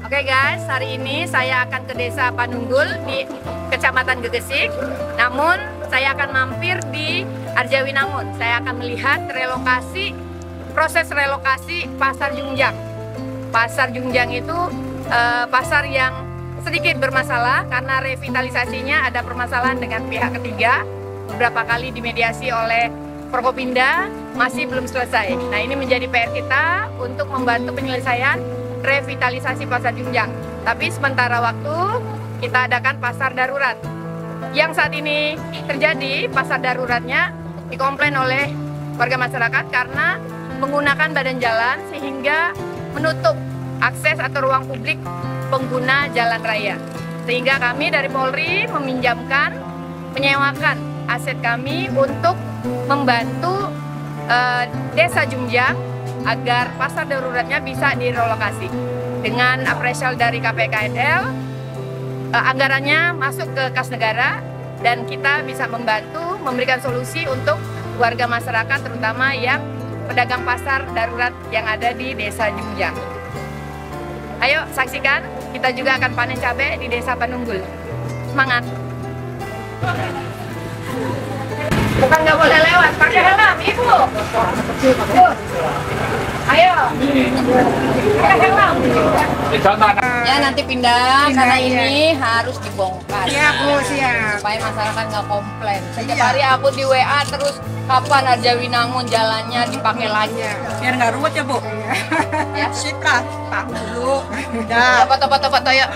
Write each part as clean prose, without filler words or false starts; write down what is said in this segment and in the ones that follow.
Oke guys, hari ini saya akan ke Desa Panunggul di Kecamatan Gegesik. Namun saya akan mampir di Arjawinangun. Saya akan melihat proses relokasi Pasar Jungjang. Pasar Jungjang itu pasar yang sedikit bermasalah karena revitalisasinya ada permasalahan dengan pihak ketiga. Beberapa kali dimediasi oleh Forkopimda, masih belum selesai. Nah, ini menjadi PR kita untuk membantu penyelesaian revitalisasi Pasar Jungjang. Tapi sementara waktu kita adakan pasar darurat. Yang saat ini terjadi, pasar daruratnya dikomplain oleh warga masyarakat karena menggunakan badan jalan sehingga menutup akses atau ruang publik pengguna jalan raya. Sehingga kami dari Polri menyewakan aset kami untuk membantu Desa Jungjang agar pasar daruratnya bisa direlokasi. Dengan apresial dari KPKNL, anggarannya masuk ke kas negara dan kita bisa membantu memberikan solusi untuk warga masyarakat terutama yang pedagang pasar darurat yang ada di Desa Jungjang. Ayo saksikan, kita juga akan panen cabai di Desa Panunggul. Semangat! Bukan nggak boleh lewat, pakai helm, Ibu. Ayo, pakai helm. Ya nanti pindah karena ini harus dibongkar. Siap Bu, siap. Supaya masyarakat nggak komplain. Setiap hari aku di WA terus kapan Arjawinangun jalannya dipakai lagi. Biar nggak ruwet ya Bu. Ya Sip lah, Pak dulu. Udah. Foto-foto yuk.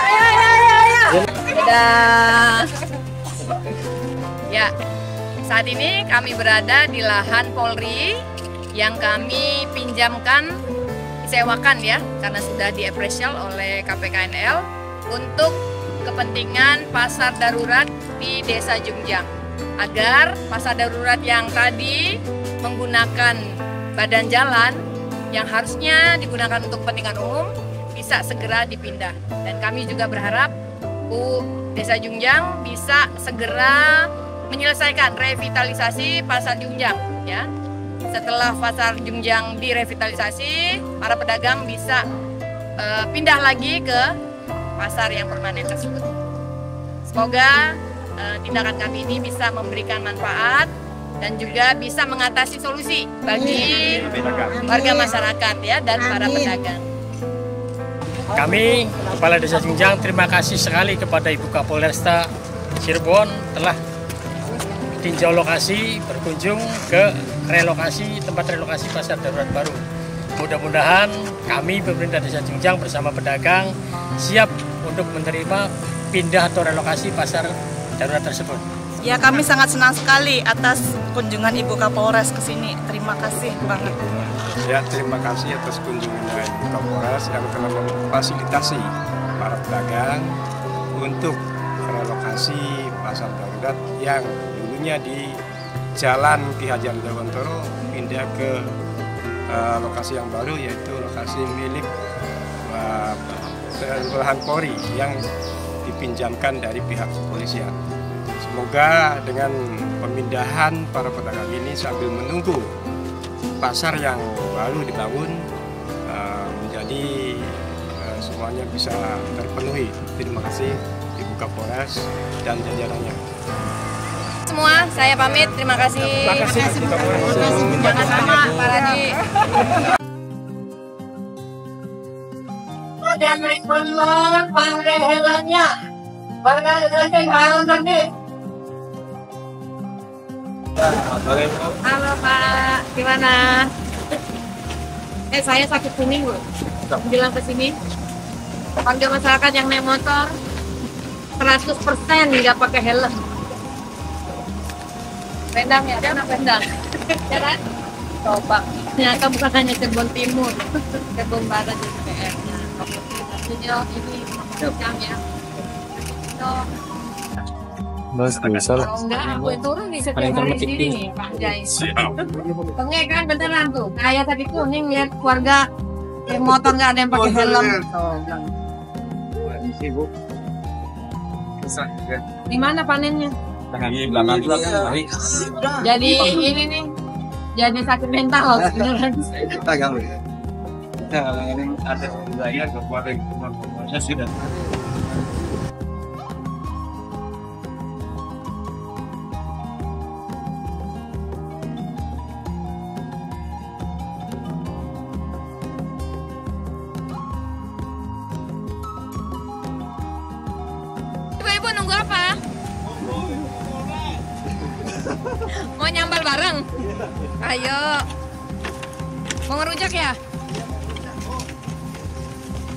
Ayo. Dadah. Ya, saat ini kami berada di lahan Polri yang kami sewakan ya, karena sudah di-apresial oleh KPKNL untuk kepentingan pasar darurat di Desa Jungjang. Agar pasar darurat yang tadi menggunakan badan jalan yang harusnya digunakan untuk kepentingan umum bisa segera dipindah. Dan kami juga berharap Desa Jungjang bisa segera menyelesaikan revitalisasi Pasar Jungjang ya. Setelah Pasar Jungjang direvitalisasi, para pedagang bisa pindah lagi ke pasar yang permanen tersebut. Semoga tindakan kami ini bisa memberikan manfaat dan juga bisa mengatasi solusi bagi warga masyarakat ya dan para pedagang. Kami, Kepala Desa Jungjang, terima kasih sekali kepada Ibu Kapolresta Cirebon telah tinjau lokasi, berkunjung ke tempat relokasi pasar darurat baru. Mudah-mudahan kami pemerintah Desa Jungjang bersama pedagang siap untuk menerima pindah atau relokasi pasar darurat tersebut. Ya, kami sangat senang sekali atas kunjungan Ibu Kapolres ke sini. Terima kasih banget. Ya, terima kasih atas kunjungan Ibu Kapolres yang telah memfasilitasi para pedagang untuk relokasi pasar darurat yang dulunya di Jalan Ki Haji Hamzah Wantoro pindah ke lokasi yang baru, yaitu lokasi milik lahan Polri yang dipinjamkan dari pihak kepolisian. Semoga dengan pemindahan para pedagang ini sambil menunggu pasar yang baru dibangun menjadi semuanya bisa terpenuhi. Terima kasih Ibu Kapolres dan jajarannya. Semua, saya pamit. Terima kasih. Terima kasih Ibu Kapolres. Sama-sama, Pak Radi. Dan naik benar, pakai helmnya. Pakai helmnya. Halo Pak, gimana? Saya sakit kuning loh. Bilang ke sini. Warga masyarakat yang naik motor 100% nggak pakai helm. Pendang ya, dia anak pendang. Ya kan? Coba. Ternyata bukan hanya Cirebon Timur, Cirebon Barat juga PR. Nah, ini jam ya. Mas, bisa lah. Kalau enggak, aku turun di setiap hari di sini nih, Pak Jai. Pengek kan beneran tuh. Kayak tadi kuning lihat keluarga yang motor nggak ada yang pakai helm. Di mana panennya? Jadi ini nih, jadi sakit mental beneran. ini ada wilayah kepada sudah. Ibu nunggu apa? Mau nyambal bareng? Ayo. Mau ngerujak ya?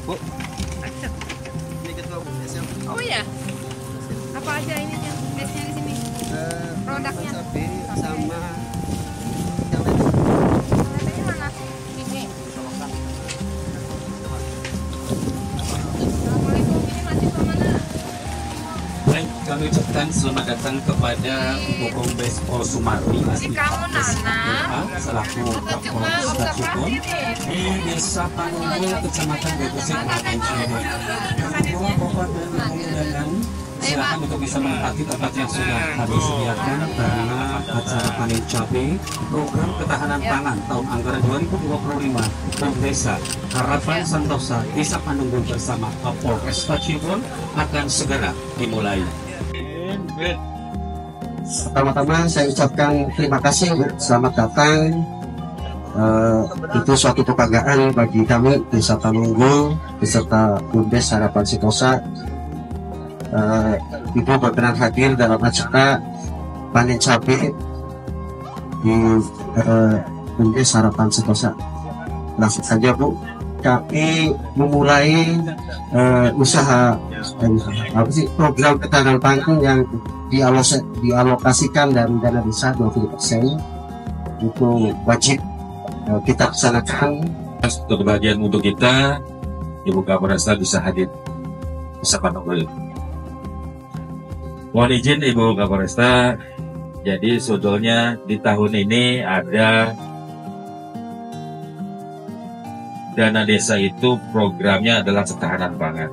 Bu. Oh iya. Apa aja ini yang biasanya di sini? Produknya. Cabai sama Ini mana? Ini. Assalamualaikum. Ini mahasiswa mana? Baik, kami ucapkan selamat datang kepada Kombes Pol Sumardi Ini kamu Nana. selaku Kapolres Cirebon di Desa Panunggul, Kecamatan Gegesi, Kabupaten Cirebon. Bapak dan Ibu undangan, silakan untuk bisa menempati tempat yang sudah kami sediakan karena acara panen cabai program ketahanan pangan tahun anggaran 2025 dan Desa Harapan Santosa Desa Panunggul bersama Kapolres Cirebon akan segera dimulai. Pertama-tama saya ucapkan terima kasih, selamat datang. Itu suatu kebanggaan bagi kami Desa Panunggul beserta Bumdes Harapan Santosa. Ibu berkenan hadir dalam acara panen cabai di Bumdes Harapan Santosa. Langsung saja Bu, kami memulai usaha program ketahanan pangan yang dialokasikan dari dana desa 20% itu wajib kita laksanakan. Untuk kebahagiaan untuk kita, Ibu Kapolresta bisa hadir Desa Panunggul. Mohon izin Ibu Kapolresta, jadi sebetulnya di tahun ini ada dana desa itu programnya adalah ketahanan pangan.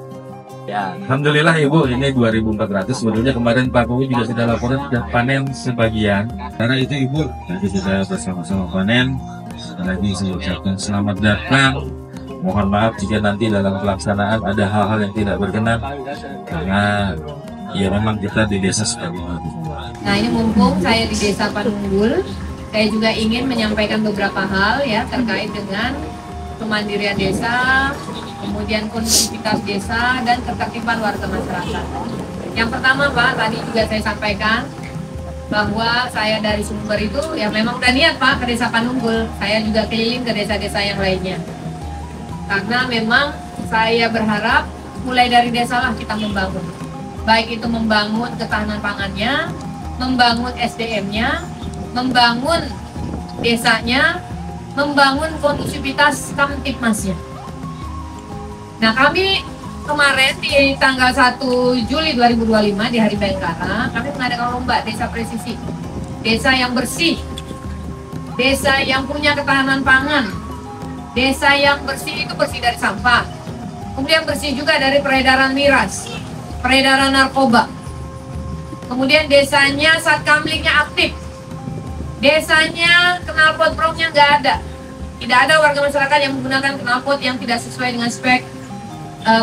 Ya, alhamdulillah Ibu, ini 2.400. Sebetulnya kemarin Pak Kowi juga sudah laporan sudah panen sebagian. Karena itu Ibu, nanti kita bersama-sama panen. Sekali lagi saya ucapkan selamat datang. Mohon maaf jika nanti dalam pelaksanaan ada hal-hal yang tidak berkenan, karena ya memang kita di desa sekali. Nah ini mumpung saya di Desa Panunggul, saya juga ingin menyampaikan beberapa hal ya terkait dengan kemandirian desa, kemudian kondusivitas desa, dan ketertiban warga masyarakat. Yang pertama Pak, tadi juga saya sampaikan bahwa saya dari Sumber itu ya memang udah niat Pak ke Desa Panunggul. Saya juga keliling ke desa-desa yang lainnya. Karena memang saya berharap mulai dari desa lah kita membangun. Baik itu membangun ketahanan pangannya, membangun SDM-nya, membangun desanya, membangun kondusivitas Kamtipmasnya. Nah kami kemarin di tanggal 1 Juli 2025 di Hari Bayangkara, kami mengadakan lomba desa presisi, desa yang bersih, desa yang punya ketahanan pangan, desa yang bersih itu bersih dari sampah, kemudian bersih juga dari peredaran miras, peredaran narkoba, kemudian desanya satkamlingnya aktif, desanya knalpot promnya nggak ada. Tidak ada warga masyarakat yang menggunakan knalpot yang tidak sesuai dengan spek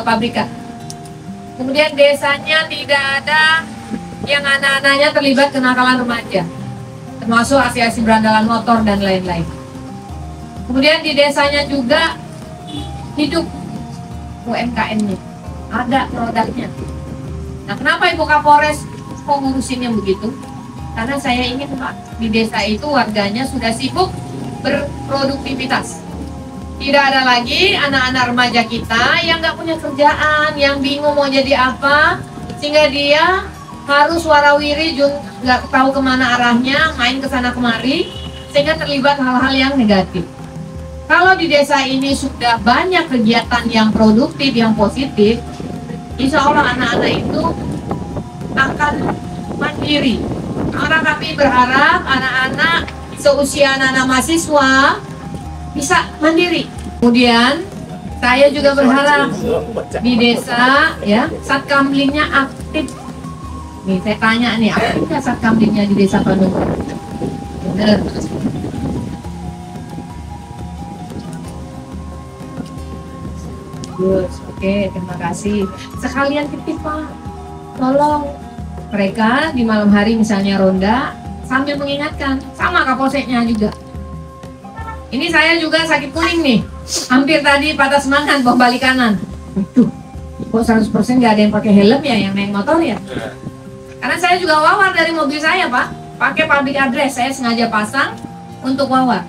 pabrikan. Kemudian desanya tidak ada yang anak-anaknya terlibat kenakalan remaja, termasuk aksi-aksi berandalan motor dan lain-lain. Kemudian di desanya juga hidup UMKM-nya, ada produknya. Nah kenapa Ibu Kapolres kok ngurusin yang begitu? Karena saya ingin Pak, di desa itu warganya sudah sibuk berproduktivitas. Tidak ada lagi anak-anak remaja kita yang nggak punya kerjaan, yang bingung mau jadi apa, sehingga dia harus warawiri, nggak tahu kemana arahnya, main ke sana kemari, sehingga terlibat hal-hal yang negatif. Kalau di desa ini sudah banyak kegiatan yang produktif, yang positif, insya Allah anak-anak itu akan mandiri. Karena kami berharap anak-anak seusia anak-anak mahasiswa bisa mandiri. Kemudian saya juga berharap di desa ya satkamlingnya aktif. Nih saya tanya nih, aktif nggak satkamlingnya di Desa Panunggul? Bener. Bagus, oke, terima kasih. Sekalian titip Pak, tolong mereka di malam hari misalnya ronda sambil mengingatkan, sama Kapolseknya juga. Ini saya juga sakit kuning nih, hampir tadi patah semangat bawa balik kanan. Waduh, kok 100% nggak ada yang pakai helm ya, yang naik motor ya? Karena saya juga wawar dari mobil saya Pak, pakai public address, saya sengaja pasang untuk wawar.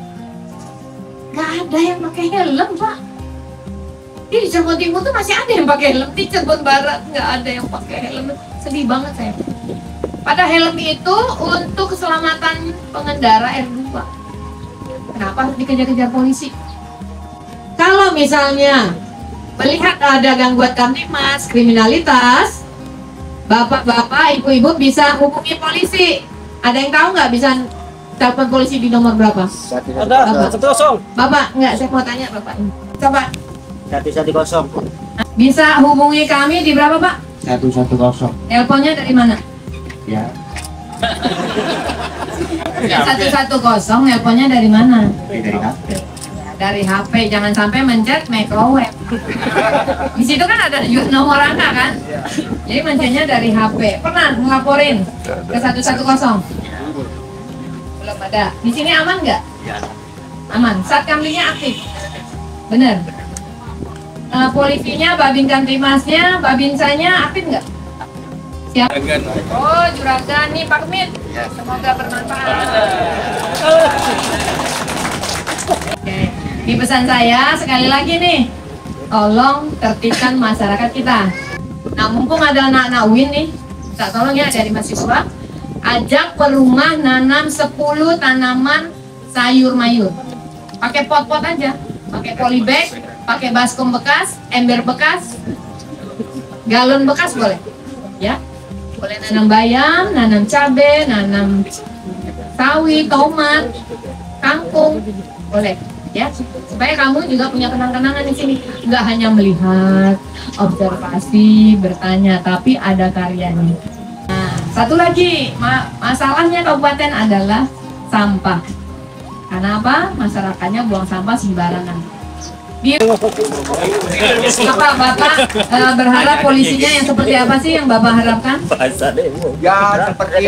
Nggak ada yang pakai helm Pak. Di Cirebon Timur tuh masih ada yang pakai helm, di Cirebon Barat nggak ada yang pakai helm. Sedih banget saya. Pada helm itu untuk keselamatan pengendara R2. Kenapa harus dikejar-kejar polisi? Kalau misalnya melihat ada gangguan kamtibmas, kriminalitas, bapak-bapak, ibu-ibu bisa hubungi polisi. Ada yang tahu nggak bisa telepon polisi di nomor berapa? Ada, 110. Bapak, nggak, saya mau tanya bapak. Coba. 110. Bisa hubungi kami di berapa Pak? 110. Teleponnya dari mana? Ya. 110, teleponnya dari mana? Dari HP. Dari HP, jangan sampai mencet microwave. Di situ kan ada nomor angka kan? Jadi mencetnya dari HP. Pernah ngelaporin ke 110? Belum ada. Di sini aman nggak? Aman. Satkamlingnya aktif. Bener. Polisinya, Babin Kamtibmasnya, Babinsanya aktif nggak? Siap? Oh, Juragan nih Pak Kemit. Semoga bermanfaat. Oke. Di pesan saya sekali lagi nih, tolong tertibkan masyarakat kita. Nah, mumpung ada anak-anak UIN nih, kita tolong ya dari mahasiswa, ajak per rumah nanam 10 tanaman sayur mayur. Pakai pot-pot aja, pakai polybag, pakai baskom bekas, ember bekas, galon bekas boleh, ya. Boleh nanam bayam, nanam cabai, nanam sawi, tomat, kangkung, boleh, ya. Supaya kamu juga punya kenang-kenangan di sini, nggak hanya melihat, observasi, bertanya, tapi ada karyanya. Nah, satu lagi, masalahnya kabupaten adalah sampah. Karena apa? Masyarakatnya buang sampah sembarangan. Bapak berharap polisinya yang seperti apa sih yang Bapak harapkan? Ya seperti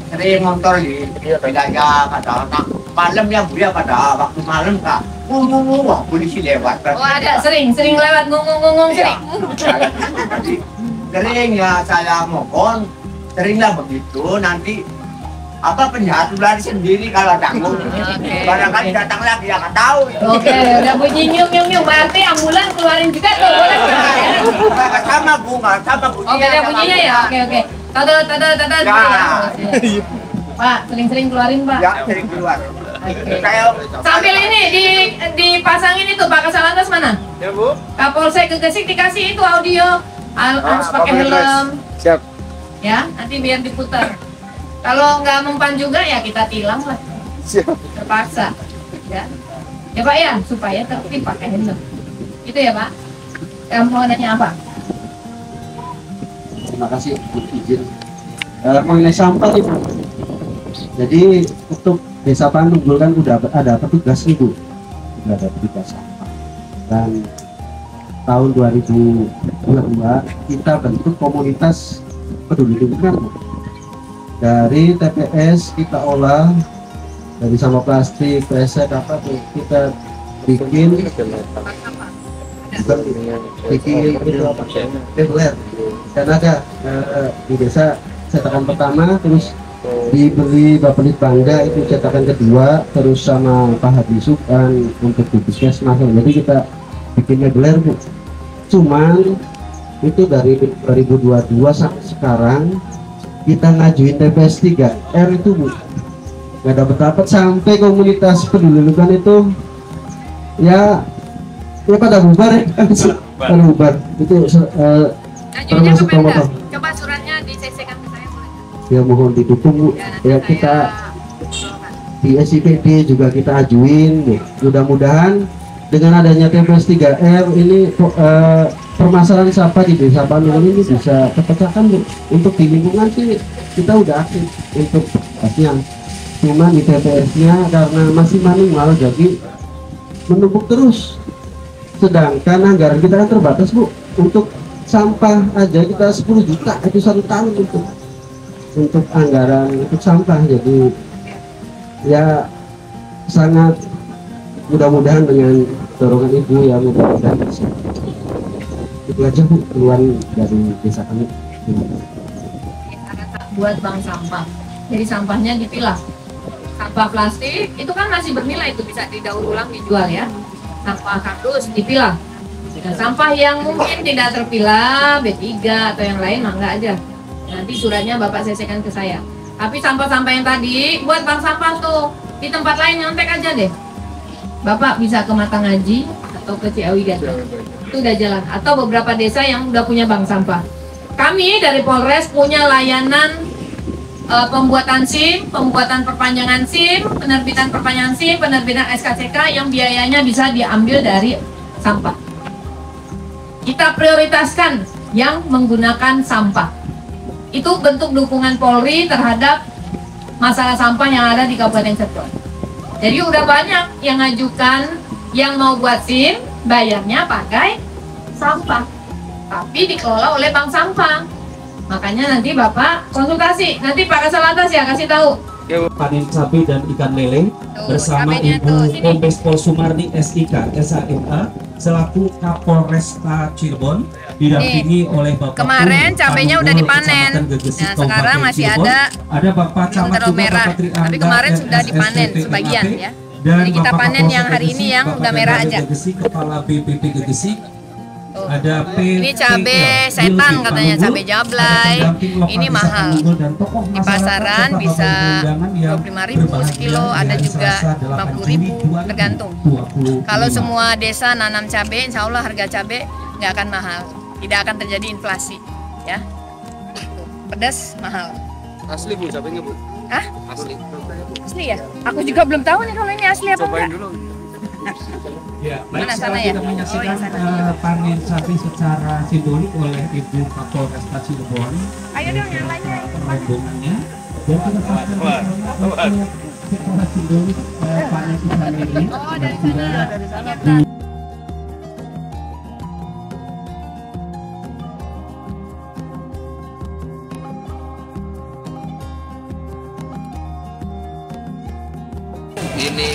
sering motor di wilayah kadang-kadang malam yang dia pada waktu malam kak, wah polisi lewat. Oh ada sering lewat ngomong sering. Sering ya saya mohon, seringlah begitu nanti apa penjahat lari sendiri kalau takut. Barangkali datang lagi ya nggak tahu. Oke, udah bunyi nyum berarti ambulan keluarin juga tuh boleh. Nggak sama bu, nggak sama bu. Oke, ada bunyinya ya. Oke. Tada. Pak, sering keluarin Pak. Ya, sering keluar. Sambil ini dipasangin itu Pak Kasalantas mana? Ya Bu. Kapolsek Gegesik dikasih itu audio harus pakai helm. Siap. Ya, nanti biar diputar. Kalau nggak mempan juga ya kita tilang lah. Siap. Terpaksa. Ya Pak ya, supaya tertib pakai helm. Itu ya Pak. Mau nanya apa? Terima kasih izin. Mengenai sampah Ibu. Jadi untuk Desa Panunggul kan udah ada petugas Ibu. Sudah ada petugas sampah. Dan tahun 2022 kita bentuk komunitas peduli lingkungan. Dari TPS kita olah, dari sampah plastik, pesek apa tuh kita bikin itu apa? Leveler. Dan ada di desa cetakan pertama, terus diberi Bapelit Bangga itu cetakan kedua, terus sama Pak Hadi Subhan untuk di puskesmas. Jadi kita bikin leveler Bu. Cuman itu dari 2022 sampai sekarang kita ngajuin TPS 3R itu Bu, nggak dapat sampai komunitas peduli lingkungan itu ya pada bubar ya kan, pada bubar itu termasuk promotor. Coba suratnya di-CC-kan ke saya boleh? Ya mohon didukung Bu, ya kita di SIPD juga kita ajuin Bu. Mudah-mudahan dengan adanya TPS 3R ini permasalahan sampah di Desa Panunggul ini bisa terpecahkan Bu. Untuk di lingkungan sih kita udah aktif untuk pastinya, cuma di TPS-nya karena masih manual jadi menumpuk terus. Sedangkan anggaran kita kan terbatas Bu. Untuk sampah aja kita 10 juta itu 1 tahun untuk anggaran untuk sampah. Jadi ya sangat mudah-mudahan dengan dorongan Ibu ya, mudah-mudahan bisa. Itu aja Bu keluhan dari desa kami. Buat bank sampah. Jadi sampahnya dipilah. Sampah plastik itu kan masih bernilai, itu bisa didaur ulang dijual ya. Sampah kardus dipilah. Dan sampah yang mungkin tidak terpilah B3 atau yang lain mangga aja. Nanti suratnya Bapak selesaikan ke saya. Tapi sampah-sampah yang tadi buat bank sampah tuh di tempat lain nyontek aja deh. Bapak bisa ke Matangaji atau ke Ciawi Gata. Itu udah jalan. Atau beberapa desa yang udah punya bank sampah. Kami dari Polres punya layanan pembuatan SIM, pembuatan perpanjangan SIM, penerbitan perpanjangan SIM, penerbitan SKCK yang biayanya bisa diambil dari sampah. Kita prioritaskan yang menggunakan sampah. Itu bentuk dukungan Polri terhadap masalah sampah yang ada di Kabupaten Cirebon. Jadi udah banyak yang ngajukan yang mau buat SIM, bayarnya pakai sampah. Tapi dikelola oleh bank sampah. Makanya nanti Bapak konsultasi, nanti Pak Kasal ya kasih tahu. Panen cabai dan ikan lele bersama Ibu Kombes Pol Sumarni SIK SAMA selaku Kapolresta Cirebon didampingi oleh Bapak. Kemarin cabainya udah dipanen. Nah, sekarang masih ada Bapak Camat juga merah. Tapi kemarin sudah dipanen sebagian ya. Jadi kita panen yang hari ini yang udah merah aja. Kepala BPP Gegesik. Ada ini cabai setan katanya, cabai jablay. Ini mahal. Di pasaran bisa 25.000 sekilo, ada juga 50.000 tergantung. Kalau semua desa nanam cabai, insya Allah harga cabai nggak akan mahal. Tidak akan terjadi inflasi, ya. Pedas mahal. Asli Bu cabainya Bu? Hah? Asli. Asli ya? Aku juga belum tahu nih kalau ini asli apa enggak. Dulu. Ya, mana baik, sana ya? kita menyaksikan panen cabai secara simbolik oleh Ibu Kapolresta Cirebon. Ayo dong yang lainnya. Rombongannya dan kita saksikan secara simbolik panen ikan ini. Oh, dari sana. Ini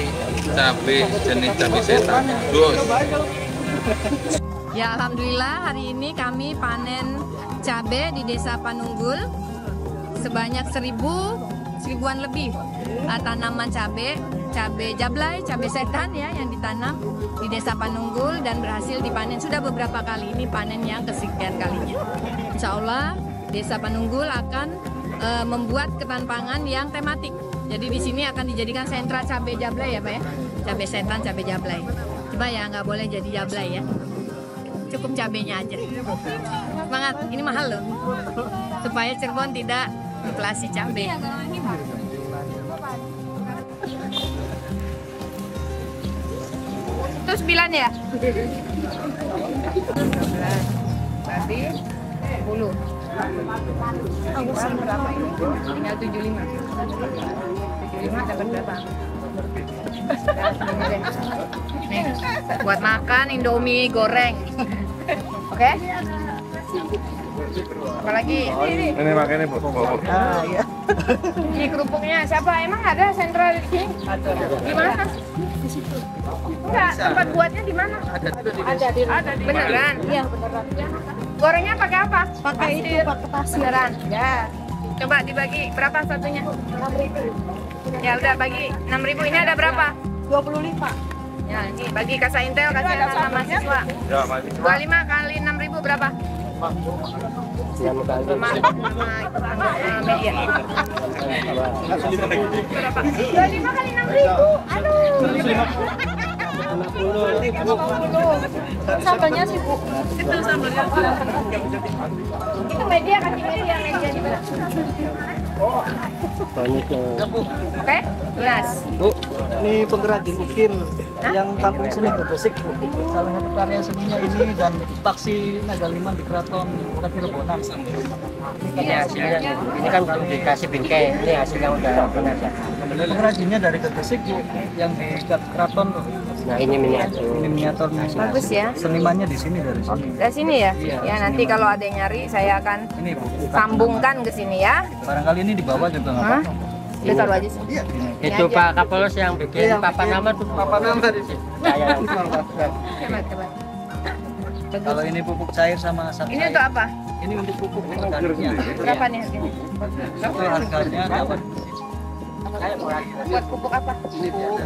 cabai jenis cabai setan. Bos. Ya alhamdulillah hari ini kami panen cabai di Desa Panunggul sebanyak 1000-an lebih tanaman cabai jablay, cabai setan ya yang ditanam di Desa Panunggul dan berhasil dipanen sudah beberapa kali. Ini panen yang kesekian kalinya. Insya Allah Desa Panunggul akan membuat ketahanan pangan yang tematik. Jadi di sini akan dijadikan sentra cabai jablay ya Pak ya. Cabai setan, cabai jablay. Coba ya nggak boleh jadi jablay ya. Cukup cabainya aja. Semangat, ini mahal loh. Supaya Cirebon tidak inflasi cabai. Itu 9 ya? 16. Tadi 10. Berapa ini? Tinggal 75. 75 dapat berapa? Nih, buat makan Indomie goreng. Oke? Apalagi? Ini makanya Bu. Ah, iya. Ini kerupuknya siapa? Emang ada sentral di sini? Ada. Di mana? Di situ. Enggak, tempat buatnya di mana? Ada di beneran? Iya, beneran. Gorengnya pakai apa? Pakai itu, pakai pasir. Beneran? Ya. Coba dibagi berapa satunya? 6.000. Ya udah bagi 6.000. Ini ada berapa? 25. Ya, ini bagi Kasa Intel, kasih anak mahasiswa. Ya, mahasiswa. 25 kali 6.000 berapa? 5. Media. Berapa? 25 kali 6.000. Aduh. 50. Sambalnya sih Bu. Itu sambalnya. Itu media kasih media di mana? Oke, jelas. Bu, ini pengrajin ukir yang kampung seni Gegesik. Salah satu karya seninya ini dan taksi Nagaliman di Keraton Cirebon. Ini hasilnya, ini kan belum dikasih bingkai, ini hasilnya udah benar ya. Pengrajinnya dari Gegesik Bu, yang di Keraton Nah ini miniatur. Ini miniaturnya. Bagus ya. Senimannya di sini dari sini. Dari sini ya? Iya, Ya nanti kalau ada yang nyari saya akan Ini Bu. sambungkan ke sini ya. Barangkali ini di bawah juga nggak Hah? apa-apa. Udah taruh aja sih. Iya. Itu aja. Pak Kapolres yang bikin Iya, papan nama tuh. Papan nama di sini. Saya yang Hebat, hebat. Kalau ini pupuk cair sama asap Ini cair. untuk apa? Ini untuk pupuk organiknya. Berapa nih harganya? Itu harganya dapat Buat pupuk apa? pupuk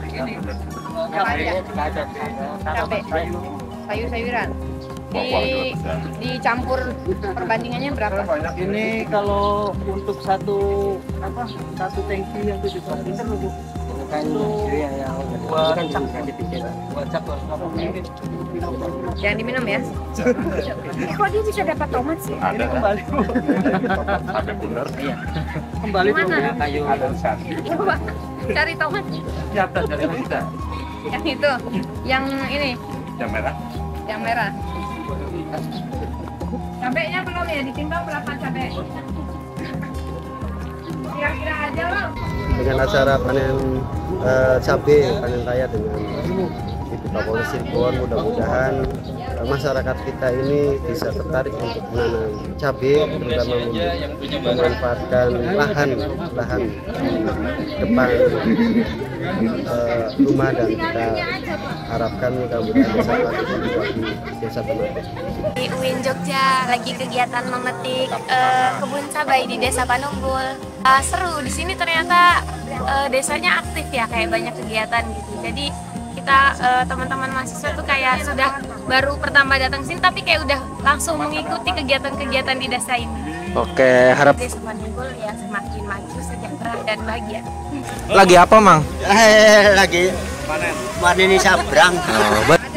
ini. Apa aja? Cabai, sayur-sayuran. Dicampur perbandingannya berapa? Ini kalau untuk satu tangki yang 700 liter Bu. kan ya Buat kan cak. bisa dipikir. Buat cak berapa menit? Jangan diminum ya. Kok dia bisa dapat tomat sih? Ini kembali Bu. Ada benar. Iya. Kembali Bu. Gimana? Kayu Coba cari tomat. Siapa dari kita? Yang itu, yang ini, Yang merah. yang merah. Cabenya belum ya, ditimbang berapa cabai? Kira-kira aja loh. Dengan acara panen cabai, panen raya dengan Ibu Kapolres Cirebon, mudah-mudahan masyarakat kita ini bisa tertarik untuk menanam cabai, terutama memanfaatkan lahan depan rumah, dan kita harapkan mudah-mudahan desa Panunggul menjadi desa pemanfaat. Di UIN Jogja lagi kegiatan memetik kebun cabai di Desa Panunggul. Seru di sini, ternyata desanya aktif ya, kayak banyak kegiatan gitu. Jadi kita teman-teman mahasiswa tuh kayak sudah baru pertama datang sini tapi kayak udah langsung mengikuti kegiatan-kegiatan di desa ini. Oke, harap Desa Panunggul ya semakin maju, sejahtera dan bahagia. lagi apa, Mang? Lagi panen ini sabrang.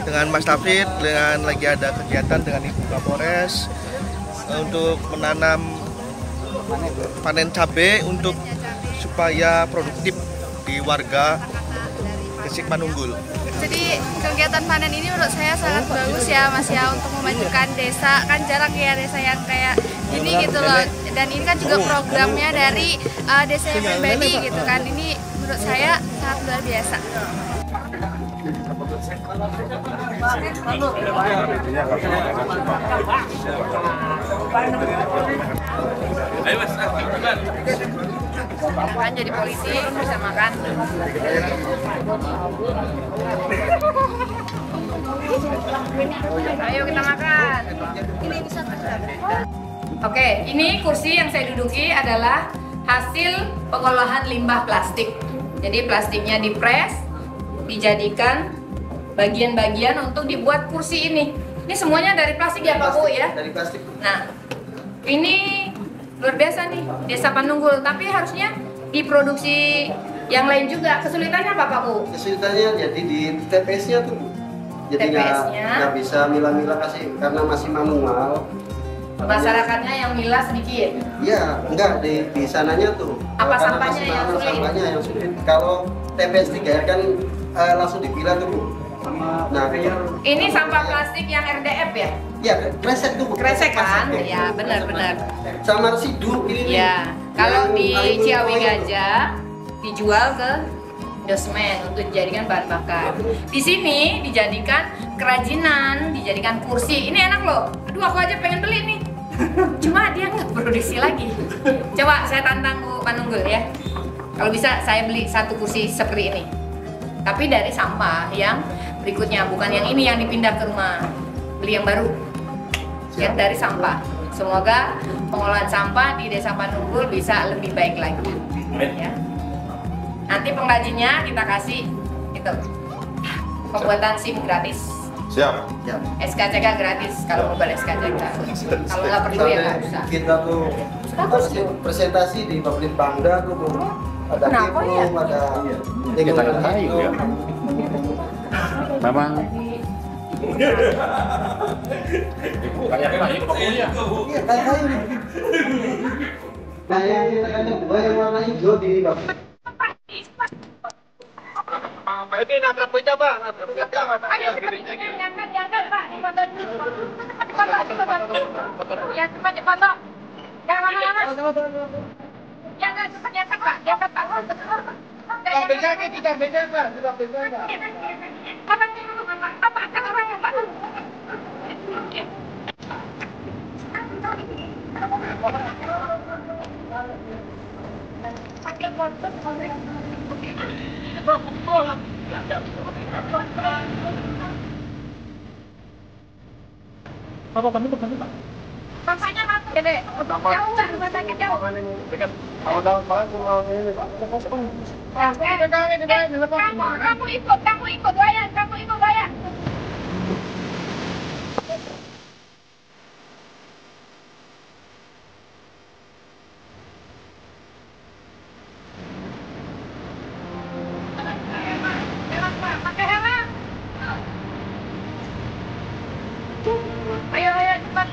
Dengan Mas Tafid, dengan lagi ada kegiatan dengan Ibu Kapolres untuk menanam panen cabai untuk supaya produktif di warga Gresik Panunggul. Jadi kegiatan panen ini menurut saya sangat bagus ya Mas ya, untuk memajukan desa. Kan jarang ya desa yang kayak gini gitu loh. Dan ini kan juga programnya dari desa yang pribadi gitu kan. Ini menurut saya sangat luar biasa. Kan jadi polisi bisa makan. Ayo kita makan. Oke, ini kursi yang saya duduki adalah hasil pengolahan limbah plastik. Jadi plastiknya dipres, dijadikan bagian-bagian untuk dibuat kursi ini. Ini semuanya dari plastik ya Pak Bu ya? Dari plastik. Nah, ini luar biasa nih Desa Panunggul, tapi harusnya diproduksi yang lain juga. Kesulitannya apa Pak Bu? Kesulitannya jadi di TPS-nya tuh, jadi nggak bisa milah-milah kasih karena masih manual. Masyarakatnya yang milah sedikit. Iya, enggak di sananya tuh. Apa Karena sampahnya masih yang manual, sulit? Sampahnya yang sulit. Kalau TPS 3 kan langsung dipilah tuh Bu. Nah, Ini sampah plastik yang RDF ya? ya kresek tuh Bu. Kresek kan? Plastik. Ya benar-benar. Sama residu ini. Ya, kalau di aluminium Ciawi foil. Gajah dijual ke dosmen untuk dijadikan bahan bakar. Di sini dijadikan kerajinan, dijadikan kursi. Ini enak loh. Aduh, aku aja pengen beli nih. Cuma dia nggak produksi lagi. Coba saya tantang Bu Panunggul ya. Kalau bisa saya beli satu kursi seperti ini. Tapi dari sampah yang berikutnya, bukan yang ini yang dipindah ke rumah. Beli yang baru. Yang dari sampah. Semoga pengolahan sampah di Desa Panunggul bisa lebih baik lagi. Ya. Nanti pengrajinnya kita kasih itu pembuatan SIM gratis. Siap. SKCK gratis kalau mau balik SKCK. Kalau nggak perlu ya nggak usah. Kita tuh presentasi di Pabrik Bangga tuh Bu. Ada Kenapa ya? ada Kita kan kayu ya. Memang kayak kayu pokoknya. Iya, kayak kayu. Nah, yang kita kan dua yang warna hijau di Pabrik. Ini nangkap kita Bang. Diangkat Pak, dipoto dulu. Ya cepat dipoto. Jangan lama-lama. Jangan cepat diangkat Pak, diangkat Pak. Apa kami tuh Pak? Bapaknya mati ya, Dek. Jauh lah, rumah sakit jauh. Dekat tahun-tahun banget rumah ini. Kamu ikut Wayan, kamu ikut Wayan. Pakai helm. Ayo cepat.